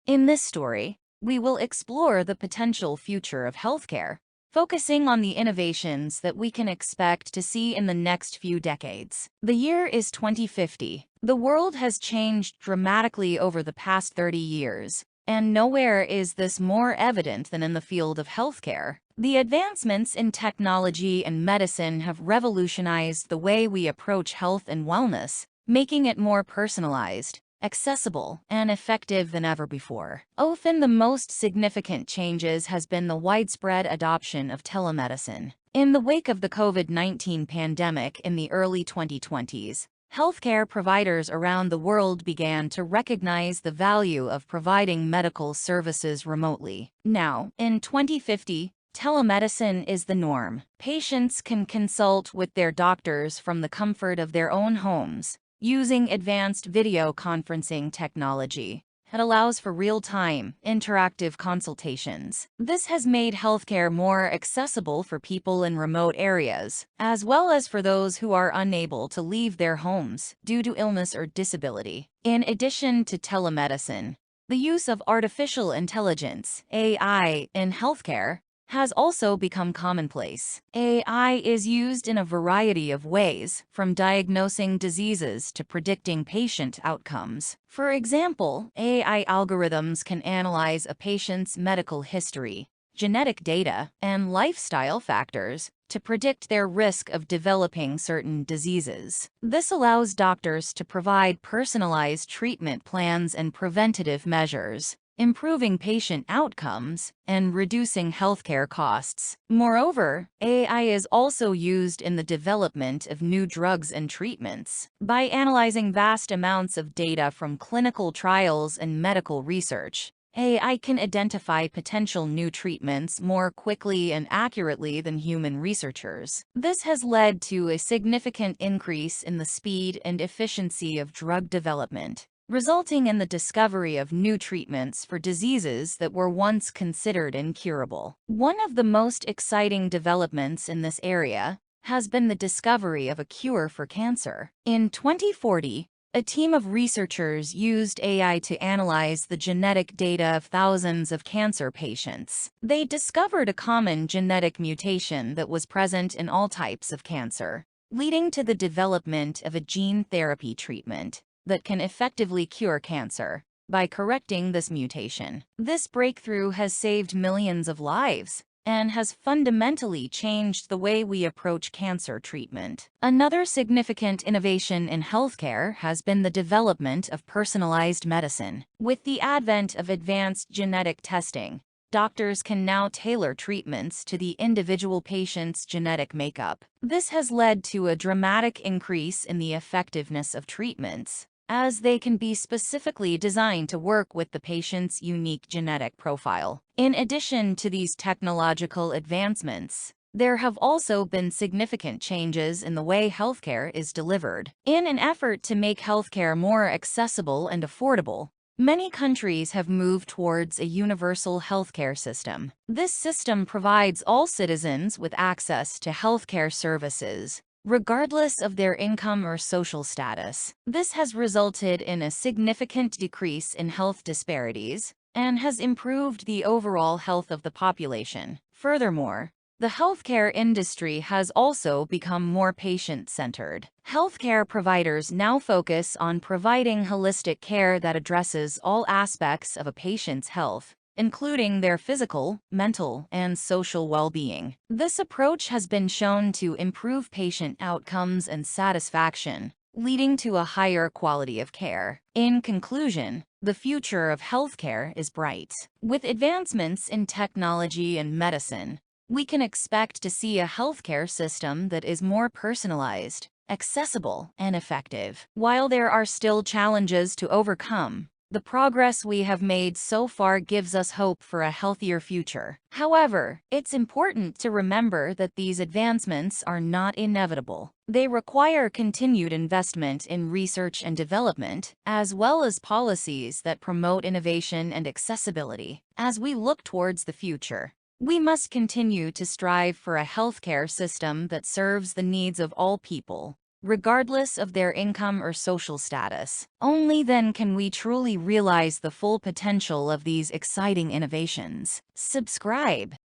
In this story, we will explore the potential future of healthcare, focusing on the innovations that we can expect to see in the next few decades. The year is 2050. The world has changed dramatically over the past 30 years, and nowhere is this more evident than in the field of healthcare. The advancements in technology and medicine have revolutionized the way we approach health and wellness, making it more personalized, accessible, and effective than ever before. Often the most significant changes has been the widespread adoption of telemedicine. In the wake of the COVID-19 pandemic in the early 2020s, healthcare providers around the world began to recognize the value of providing medical services remotely. Now, in 2050, telemedicine is the norm. Patients can consult with their doctors from the comfort of their own homes, using advanced video conferencing technology. It allows for real-time, interactive consultations. This has made healthcare more accessible for people in remote areas, as well as for those who are unable to leave their homes due to illness or disability. In addition to telemedicine, the use of artificial intelligence, AI, in healthcare has also become commonplace. AI is used in a variety of ways, from diagnosing diseases to predicting patient outcomes. For example, AI algorithms can analyze a patient's medical history, genetic data, and lifestyle factors to predict their risk of developing certain diseases. This allows doctors to provide personalized treatment plans and preventative measures, improving patient outcomes and reducing healthcare costs. Moreover, AI is also used in the development of new drugs and treatments. By analyzing vast amounts of data from clinical trials and medical research, AI can identify potential new treatments more quickly and accurately than human researchers. This has led to a significant increase in the speed and efficiency of drug development, resulting in the discovery of new treatments for diseases that were once considered incurable. One of the most exciting developments in this area has been the discovery of a cure for cancer. In 2040, a team of researchers used AI to analyze the genetic data of thousands of cancer patients. They discovered a common genetic mutation that was present in all types of cancer, leading to the development of a gene therapy treatment that can effectively cure cancer by correcting this mutation. This breakthrough has saved millions of lives and has fundamentally changed the way we approach cancer treatment. Another significant innovation in healthcare has been the development of personalized medicine. With the advent of advanced genetic testing, doctors can now tailor treatments to the individual patient's genetic makeup. This has led to a dramatic increase in the effectiveness of treatments, as they can be specifically designed to work with the patient's unique genetic profile. In addition to these technological advancements, there have also been significant changes in the way healthcare is delivered. In an effort to make healthcare more accessible and affordable, many countries have moved towards a universal healthcare system. This system provides all citizens with access to healthcare services, regardless of their income or social status. This has resulted in a significant decrease in health disparities and has improved the overall health of the population. Furthermore, the healthcare industry has also become more patient-centered. Healthcare providers now focus on providing holistic care that addresses all aspects of a patient's health, including their physical, mental, and social well-being. This approach has been shown to improve patient outcomes and satisfaction, leading to a higher quality of care. In conclusion, the future of healthcare is bright. With advancements in technology and medicine, we can expect to see a healthcare system that is more personalized, accessible, and effective. While there are still challenges to overcome, the progress we have made so far gives us hope for a healthier future. However, it's important to remember that these advancements are not inevitable. They require continued investment in research and development, as well as policies that promote innovation and accessibility. As we look towards the future, we must continue to strive for a healthcare system that serves the needs of all people, regardless of their income or social status. Only then can we truly realize the full potential of these exciting innovations. Subscribe.